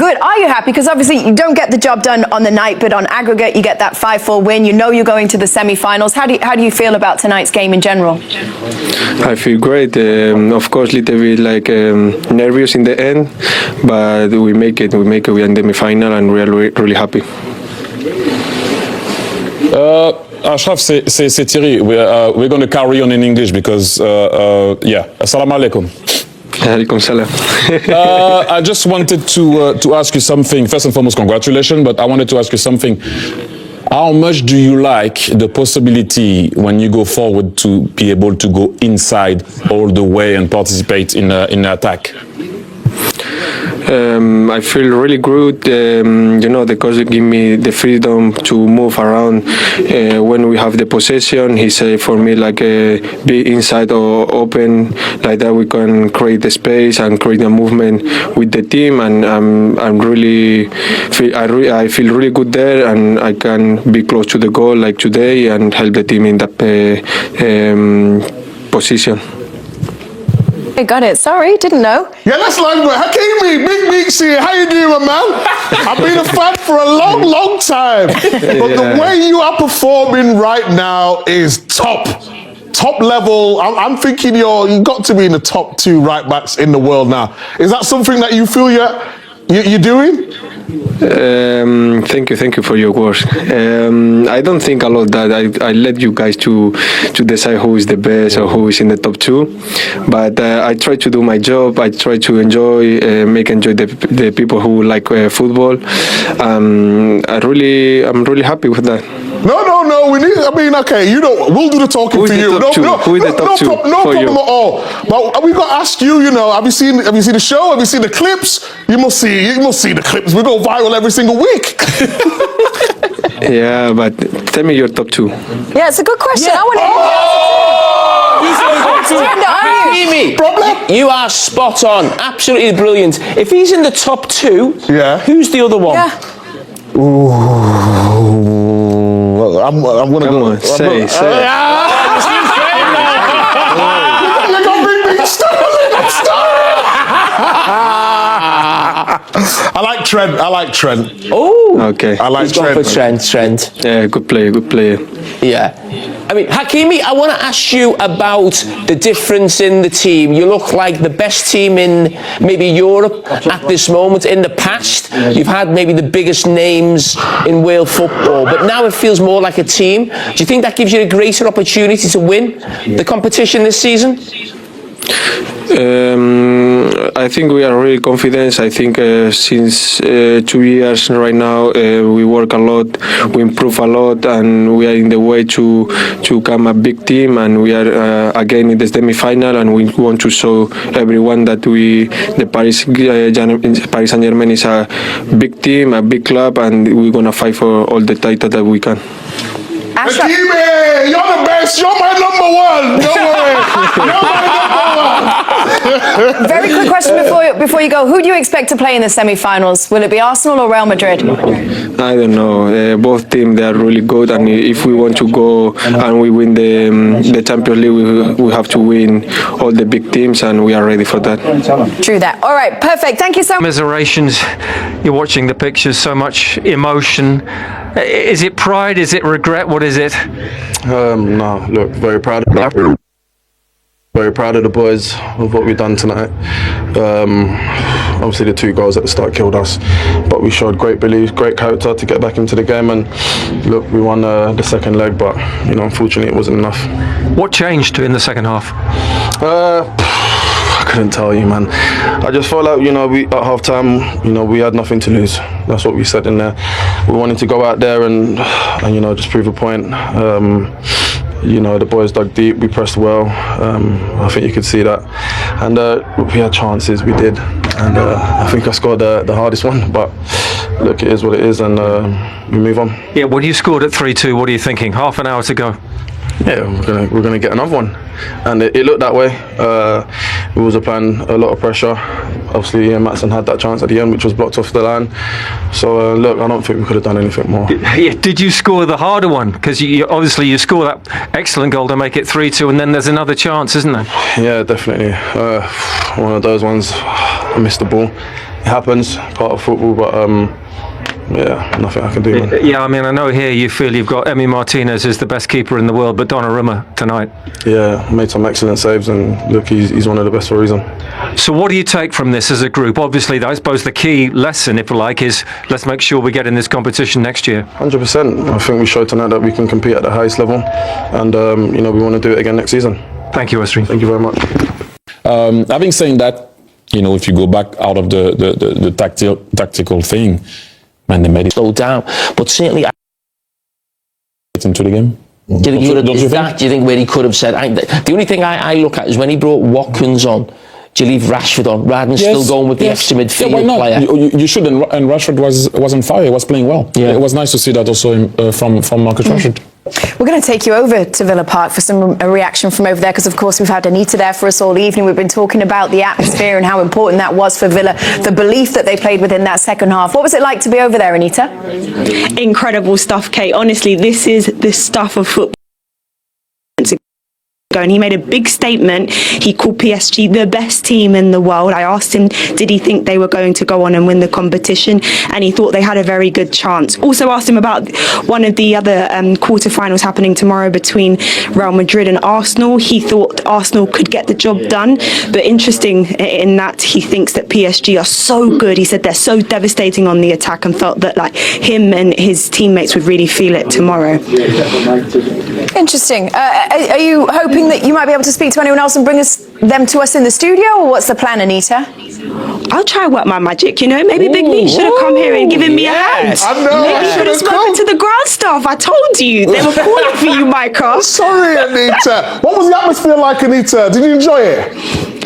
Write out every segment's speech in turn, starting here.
Good. Are you happy? Because obviously you don't get the job done on the night, but on aggregate you get that 5-4 win. You know you're going to the semi-finals. How do you feel about tonight's game in general? I feel great. Of course, a little bit like nervous in the end, but we make it. We are in the semi-final, and we are really happy. Ashraf, c'est Thierry. We're going to carry on in English because, Assalamu alaikum. Alaikum salam. I just wanted to ask you something. First and foremost, congratulations, but I wanted to ask you something. How much do you like the possibility when you go forward to be able to go inside all the way and participate in an attack? I feel really good. The coach give me the freedom to move around. When we have the possession, he said for me like be inside or open, like that we can create the space and create a movement with the team. And I feel really good there, and I can be close to the goal like today and help the team in that position. I got it. Sorry, didn't know. Yeah, that's like Hakimi, big meets here. How you doing, man? I've been a fan for a long time. But the way you are performing right now is top level. I'm thinking you've got to be in the top 2 right backs in the world now. Is that something that you feel you're doing? Thank you for your words. I don't think a lot that I let you guys to decide who is the best or who is in the top 2, but I try to do my job. I try to enjoy the people who like football. I'm really happy with that. No. Okay, we'll do the talking for you. Who is the top 2? No problem at all. But we got to ask you. Have you seen the show? Have you seen the clips? You must see the clips. We go viral every single week. Yeah, but tell me your top 2. Yeah, it's a good question. I want Hakimi, you are spot on. Absolutely brilliant. If he's in the top 2, who's the other one? Yeah. Ooh. I'm gonna Come go. on, say. You're gonna bring me I like Trent. Oh, okay. I like he's gone for Trent. Yeah, good player. Yeah. I mean, Hakimi, I want to ask you about the difference in the team. You look like the best team in maybe Europe at this moment. In the past, you've had maybe the biggest names in world football, but now it feels more like a team. Do you think that gives you a greater opportunity to win the competition this season? I think we are really confident. I think since 2 years right now, we work a lot, we improve a lot, and we are in the way to become a big team. And we are again in the semi-final, and we want to show everyone that the Paris Saint-Germain is a big team, a big club, and we're gonna fight for all the titles that we can. Hakimi, you're the best. You're my number 1. Don't worry. You're my number 1. Very quick question before you go. Who do you expect to play in the semi-finals? Will it be Arsenal or Real Madrid? I don't know. Both teams, they are really good, and if we want to go and we win the Champions League, we have to win all the big teams, and we are ready for that. True that. All right, perfect. Thank you so much. Commiserations. You're watching the pictures, so much emotion. Is it pride? Is it regret? What is it? No, look, very proud of the boys of what we've done tonight. Obviously the 2 goals at the start killed us, but we showed great belief, great character to get back into the game, and look, we won the second leg, but unfortunately it wasn't enough. What changed in the second half? I couldn't tell you, man. I just felt like, we at half time, we had nothing to lose. That's what we said in there. We wanted to go out there and just prove a point. The boys dug deep, we pressed well. I think you could see that. And we had chances, we did. And I think I scored the hardest one, but look, it is what it is, and we move on. Yeah, when you scored at 3-2, what are you thinking? Half an hour to go. Yeah, we're gonna get another one, and it looked that way. We was applying a lot of pressure. Obviously, Ian Matson had that chance at the end, which was blocked off the line. So look, I don't think we could have done anything more. Yeah, did you score the harder one? Because obviously you score that excellent goal to make it 3-2, and then there's another chance, isn't there? Yeah, definitely. One of those ones, I missed the ball. happens, part of football, but yeah, nothing I can do, man. Yeah, I mean, I know here you feel you've got Emi Martinez as the best keeper in the world, but Donnarumma tonight. Yeah, made some excellent saves, and look, he's one of the best for a reason. So what do you take from this as a group? Obviously, I suppose the key lesson, if you like, is let's make sure we get in this competition next year. 100%. I think we showed tonight that we can compete at the highest level, and you know, we want to do it again next season. Thank you, Aston. Thank you very much. Having said that, you know, if you go back out of the tactical thing, man, they made it Slow down, but certainly. into the game. Do you think, do you think where he could have said? The only thing I look at is when he brought Watkins on. Do you leave Rashford on rather than still going with the extra midfield player? You should, and Rashford was on fire. He was playing well. Yeah. It was nice to see that also from Marcus Rashford. We're going to take you over to Villa Park for a reaction from over there, because of course we've had Anita there for us all evening. We've been talking about the atmosphere and how important that was for Villa, the belief that they played within that second half. What was it like to be over there, Anita? Incredible stuff, Kate. Honestly, this is the stuff of football. And he made a big statement. He called PSG the best team in the world. I asked him, did he think they were going to go on and win the competition? And he thought they had a very good chance. Also asked him about one of the other quarterfinals happening tomorrow between Real Madrid and Arsenal. He thought Arsenal could get the job done. But interesting in that he thinks that PSG are so good. He said they're so devastating on the attack, and felt that like him and his teammates would really feel it tomorrow. Interesting. Are you hoping that you might be able to speak to anyone else and bring them to us in the studio, or what's the plan, Anita? I'll try work my magic, you know. Maybe Big Meat should have come here and given me a hand. I know. Maybe you should have spoken to the ground staff. I told you. They were calling for you, Micah. Sorry, Anita. What was the atmosphere like, Anita? Did you enjoy it?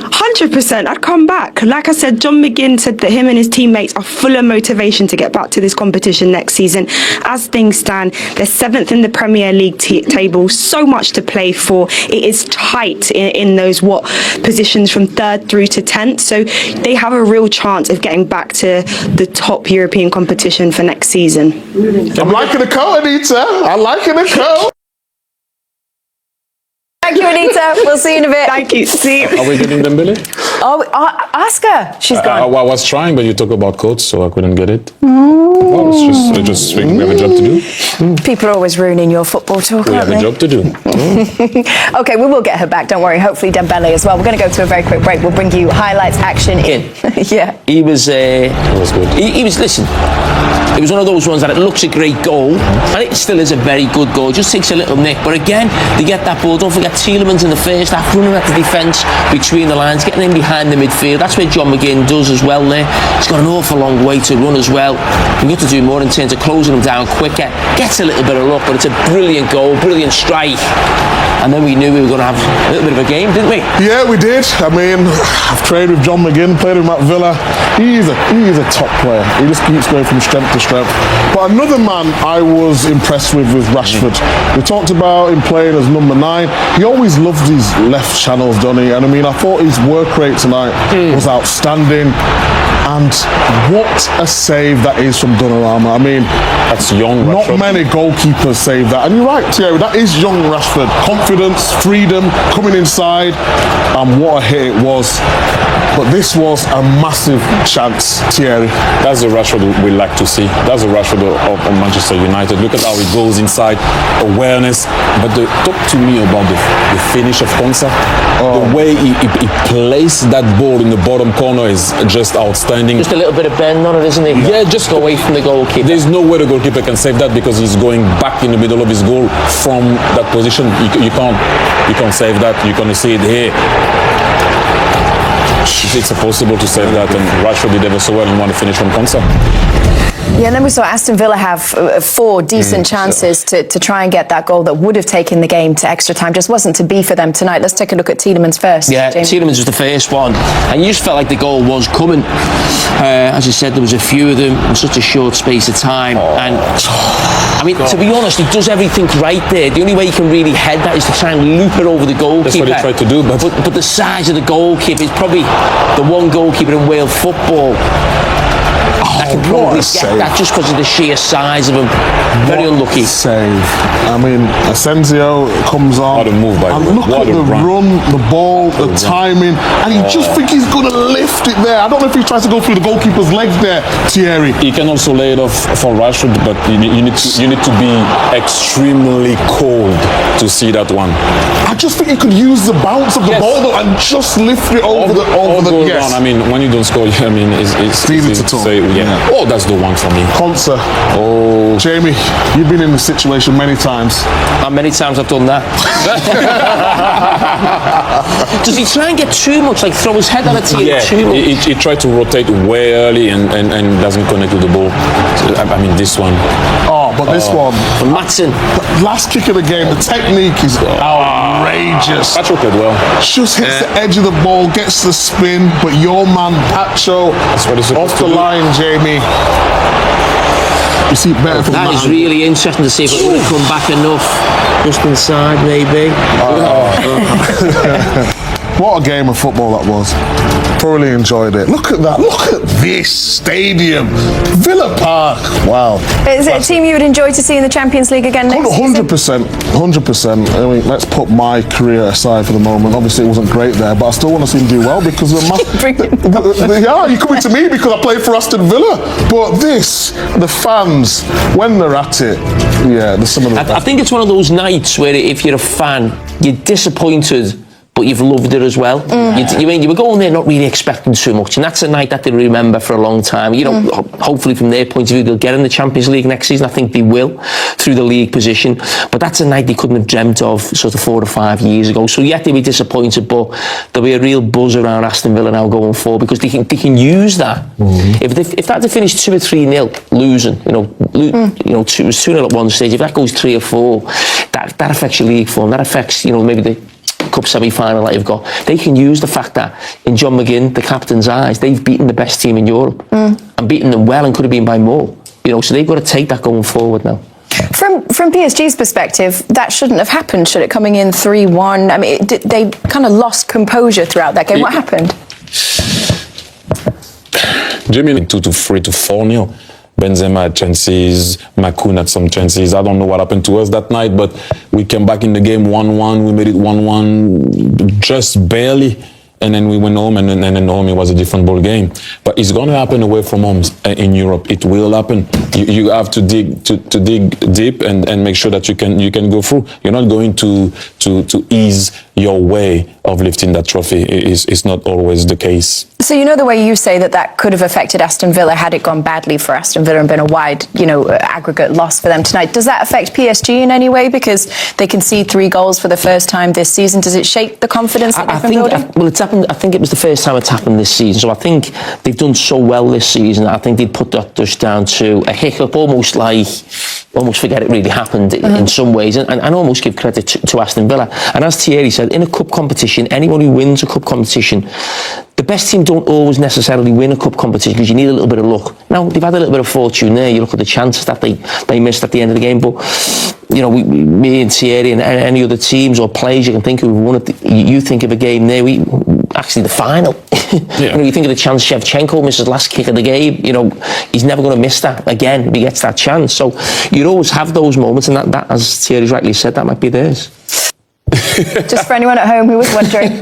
100%. I'd come back. Like I said, John McGinn said that him and his teammates are full of motivation to get back to this competition next season. As things stand, they're 7th in the Premier League table. So much to play for. It is tight in those positions from 3rd through to 10th. So they have a real chance of getting back to the top European competition for next season. I'm liking the coat, Anita. I'm liking the coat. Thank you, Anita. We'll see you in a bit. Thank you. See you. Are we getting Dembele? Oh, ask her. She's gone. I was trying, but you talk about coats, so I couldn't get it. Well, it's just we have a job to do. People are always ruining your football talk, We aren't have a they? job to do. Okay, we will get her back. Don't worry. Hopefully Dembele as well. We're going to go to a very quick break. We'll bring you highlights, action in. Yeah. He was. It was good. He was. Listen. It was one of those ones that it looks a great goal, and it still is a very good goal. It just takes a little nick, but again, they get that ball. Don't forget Tielemans in the first half, running at the defence between the lines, getting in behind the midfield. That's where John McGinn does as well there. He's got an awful long way to run as well. We've got to do more in terms of closing him down quicker. Gets a little bit of luck, but it's a brilliant goal, brilliant strike. And then we knew we were going to have a little bit of a game, didn't we? Yeah, we did. I mean, I've trained with John McGinn, played with him at Villa. He is a top player. He just keeps going from strength to strength. But another man I was impressed with was Rashford. We talked about him playing as number 9. He always loved his left channels, didn't he? And I mean, I thought his work rate tonight was outstanding. And what a save that is from Donnarumma. I mean, That's young not Rashford. many goalkeepers save that. And you're right, Thierry, that is young Rashford. Confidence, freedom, coming inside. And what a hit it was. But this was a massive chance, Thierry. That's the Rashford we like to see. That's the Rashford of Manchester United. Look at how he goes inside, awareness. But talk to me about the finish of Konsa. The way he placed that ball in the bottom corner is just outstanding. Just a little bit of bend on it, isn't it? Yeah, just go away from the goalkeeper. There's no way the goalkeeper can save that because he's going back in the middle of his goal from that position. You can't save that. You're going to see it here. It's impossible to save that, and Rashford did ever so well and won the finish from Konsa. Yeah, and then we saw Aston Villa have 4 decent chances to try and get that goal that would have taken the game to extra time. Just wasn't to be for them tonight. Let's take a look at Tielemans first. Yeah, James. Tielemans was the first one, and you just felt like the goal was coming. As I said, there was a few of them in such a short space of time, and I mean, to be honest, he does everything right there. The only way he can really head that is to try and loop it over the goalkeeper. That's what he tried to do, but the size of the goalkeeper is probably the one goalkeeper in Wales football I can probably what a get save. that just because of the sheer size of him. Very unlucky. Save. I mean, Asensio comes on. What a move by and the way. look What at a the run. the ball, the timing, and you just think he's going to lift it there. I don't know if he tries to go through the goalkeeper's legs there, Thierry. He can also lay it off for Rashford, but you need to be extremely cold to see that one. I just think he could use the bounce of the ball though, and just lift it over the yes. I mean, when you don't score, I mean, it's easy to talk. say, Yeah. Oh, that's the one for me. Conser. Oh, Jamie, you've been in this situation many times. How many times I've done that? Does he try and get too much, like throw his head on a team too much? he tried to rotate way early and doesn't connect with the ball. So, I mean, this one. Oh, but this one, From Matson. the last kick of the game, the technique is outrageous. Patrick played well. Just hits the edge of the ball, gets the spin, but your man Pacho what he's supposed off to the do. line, Jamie. You see it better from That that is angle. really interesting to see if it would have come back enough. Just inside, maybe. What a game of football that was. Thoroughly enjoyed it. Look at that. Look at this stadium. Villa Park. Wow. Is it a team you would enjoy to see in the Champions League again next season? 100%. 100%. I mean, let's put my career aside for the moment. Obviously, it wasn't great there, but I still want to see him do well because of yeah, you're coming to me because I played for Aston Villa. But the fans, when they're at it, yeah, there's some of the I think it's one of those nights where if you're a fan, you're disappointed, but you've loved it as well. You were going there not really expecting too much, and that's a night that they remember for a long time. You know, hopefully from their point of view, they'll get in the Champions League next season. I think they will, through the league position. But that's a night they couldn't have dreamt of sort of 4 or 5 years ago. So yeah, they'll be disappointed, but there'll be a real buzz around Aston Villa now going forward because they can use that. If that to finish 2 or 3-0 losing, it was 2-0 at one stage. If that goes 3 or 4, that affects your league form. That affects maybe the Cup semi-final that you've got. They can use the fact that in John McGinn, the captain's eyes, they've beaten the best team in Europe and beaten them well and could have been by more. So they've got to take that going forward now. From PSG's perspective, that shouldn't have happened, should it? Coming in 3-1, I mean, they kind of lost composure throughout that game. What happened? Jimmy 2 to 3 to 4-0. Benzema had chances, Makoun had some chances. I don't know what happened to us that night, but we came back in the game 1-1. We made it 1-1 just barely. And then we went home, and then home it was a different ball game. But it's going to happen away from home in Europe. It will happen. You have to dig deep and make sure that you can go through. You're not going to ease your way of lifting that trophy. It's not always the case. So the way you say that could have affected Aston Villa had it gone badly for Aston Villa and been a wide, aggregate loss for them tonight. Does that affect PSG in any way because they concede 3 goals for the first time this season? Does it shake the confidence that they've been building? Well, it's happened. I think it was the first time it's happened this season. So I think they've done so well this season. I think they'd put that just down to a hiccup, almost forget it really happened in some ways, and almost give credit to Aston Villa. And as Thierry said, in a cup competition, anyone who wins a cup competition, the best team don't always necessarily win a cup competition because you need a little bit of luck. Now, they've had a little bit of fortune there. You look at the chances that they missed at the end of the game, but me and Thierry and any other teams or players you can think of who've won it, you think of a game there, actually the final. You think of the chance Shevchenko misses last kick of the game. He's never going to miss that again if he gets that chance. So you always have those moments, and that, as Thierry's rightly said, that might be theirs. Just for anyone at home who was wondering.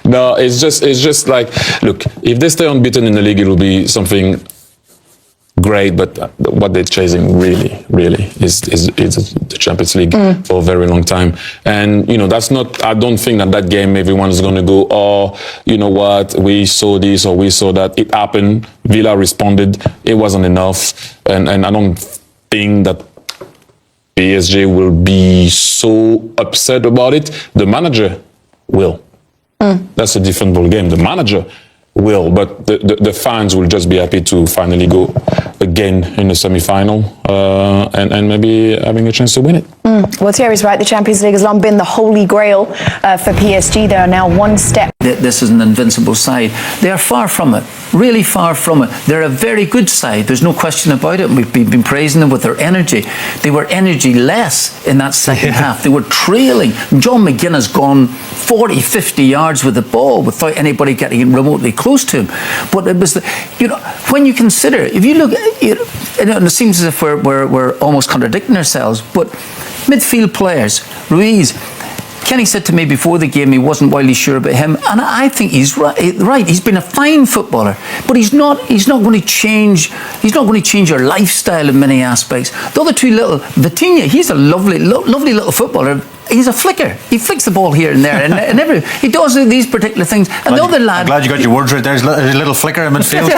No, it's just like, look, if they stay unbeaten in the league, it will be something great, but what they're chasing really is the Champions League for a very long time. And that's not, I don't think that game everyone's going to go, oh, you know what, we saw this or we saw that. It happened, Villa responded, it wasn't enough, and I don't think that PSG will be so upset about it. The manager will. That's a different ball game. The manager will, but the fans will just be happy to finally go again in the semi-final and maybe having a chance to win it. Well, Thierry's right. The Champions League has long been the holy grail for PSG. They are now one step this is an invincible side. They are far from it, really far from it. They're a very good side, there's no question about it. We've been praising them with their energy. They were energy-less in that second half. They were trailing. John McGuinness gone 40, 50 yards with the ball without anybody getting remotely close to him. But it was, when you consider, if you look, and it seems as if we're almost contradicting ourselves, but midfield players, Ruiz, Kenny said to me before the game he wasn't wildly sure about him, and I think he's right. He's been a fine footballer, but he's not going to change. He's not going to change your lifestyle in many aspects. The other two little, Vitinha, he's a lovely little footballer. He's a flicker. He flicks the ball here and there, and he does these particular things. And the other lad, I'm glad you got your words right there. There's a little flicker in midfield.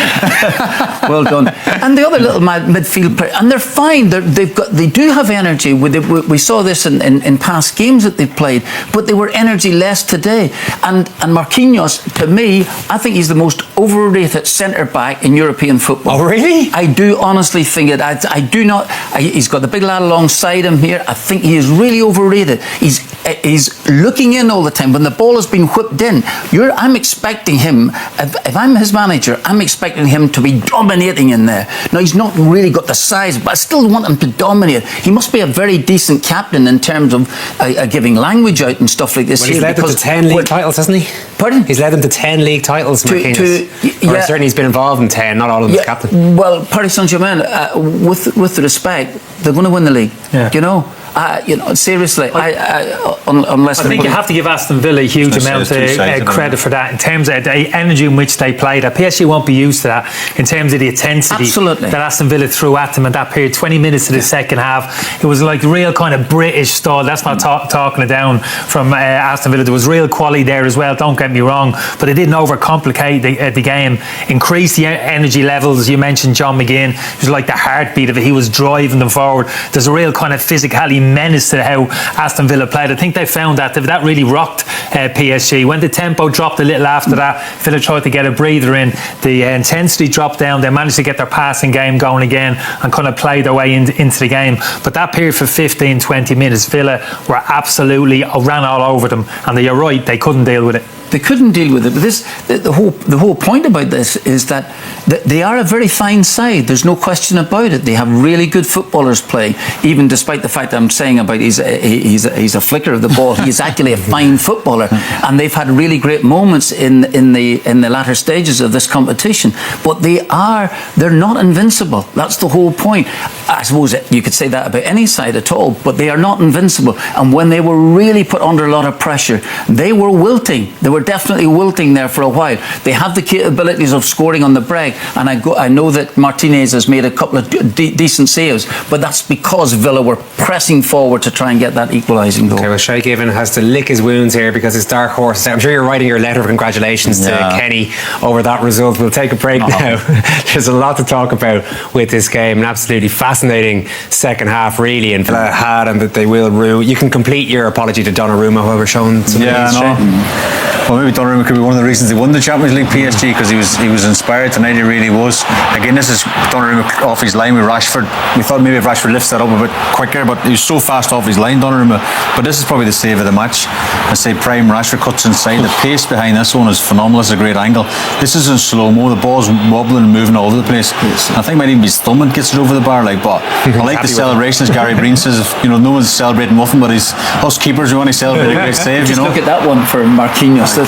Well done. And the other little midfield player, and they're fine. They do have energy. We saw this in past games that they've played, but they were energy less today. And Marquinhos, to me, I think he's the most overrated centre back in European football. Oh, really? I do honestly think it. I do not. He's got the big lad alongside him here. I think he is really overrated. He's looking in all the time. When the ball has been whipped in, I'm expecting him, if I'm his manager, I'm expecting him to be dominating in there. Now, he's not really got the size, but I still want him to dominate. He must be a very decent captain in terms of giving language out and stuff like this. Well, he's led them to 10 league titles, hasn't he? Pardon? He's led them to 10 league titles, Marquinhos. Or certainly he's been involved in 10, not all of them as captain. Well, Paris Saint-Germain, with respect, they're going to win the league. Yeah. Seriously, unless I think you have to give Aston Villa a huge amount of credit for that in terms of the energy in which they played. PSG won't be used to that in terms of the intensity that Aston Villa threw at them in that period. 20 minutes of the second half, it was like real kind of British style. That's not talking it down from Aston Villa. There was real quality there as well, don't get me wrong, but it didn't overcomplicate the game. Increase the energy levels. You mentioned John McGinn. It was like the heartbeat of it. He was driving them forward. There's a real kind of physicality menace to how Aston Villa played. I think they found that really rocked PSG. When the tempo dropped a little after that, Villa tried to get a breather in. The intensity dropped down. They managed to get their passing game going again and kind of play their way into the game. But that period for 15, 20 minutes, Villa were absolutely ran all over them. And you're right, they couldn't deal with it. They couldn't deal with it. But the whole point about this is that they are a very fine side. There's no question about it. They have really good footballers playing, even despite the fact that I'm saying about he's a flicker of the ball. He's actually a fine footballer, and they've had really great moments in the latter stages of this competition. But they're not invincible. That's the whole point. I suppose you could say that about any side at all, but they are not invincible. And when they were really put under a lot of pressure, they were wilting. They were definitely wilting there for a while. They have the capabilities of scoring on the break, and I know that Martinez has made a couple of decent saves, but that's because Villa were pressing forward to try and get that equalising goal. Okay, well, Shay Given has to lick his wounds here because his dark horse. I'm sure you're writing your letter of congratulations to Kenny over that result. We'll take a break now. There's a lot to talk about with this game. An absolutely fascinating second half, really, and Villa had, and that they will rue. You can complete your apology to Donnarumma, whoever shown some Well, maybe Donnarumma could be one of the reasons they won the Champions League, PSG, because he was inspired tonight. He really was. Again, this is Donnarumma off his line with Rashford. We thought maybe if Rashford lifts that up a bit quicker, but he was so fast off his line, Donnarumma. But this is probably the save of the match. I say prime Rashford cuts inside. The pace behind this one is phenomenal. It's a great angle. This is in slow-mo. The ball's wobbling and moving all over the place. I think it might even be his thumb that gets it over the bar. But I like the celebrations. Gary Breen says, no one's celebrating nothing, but us keepers, we want to celebrate a great save. Just look at that one for Marquinhos.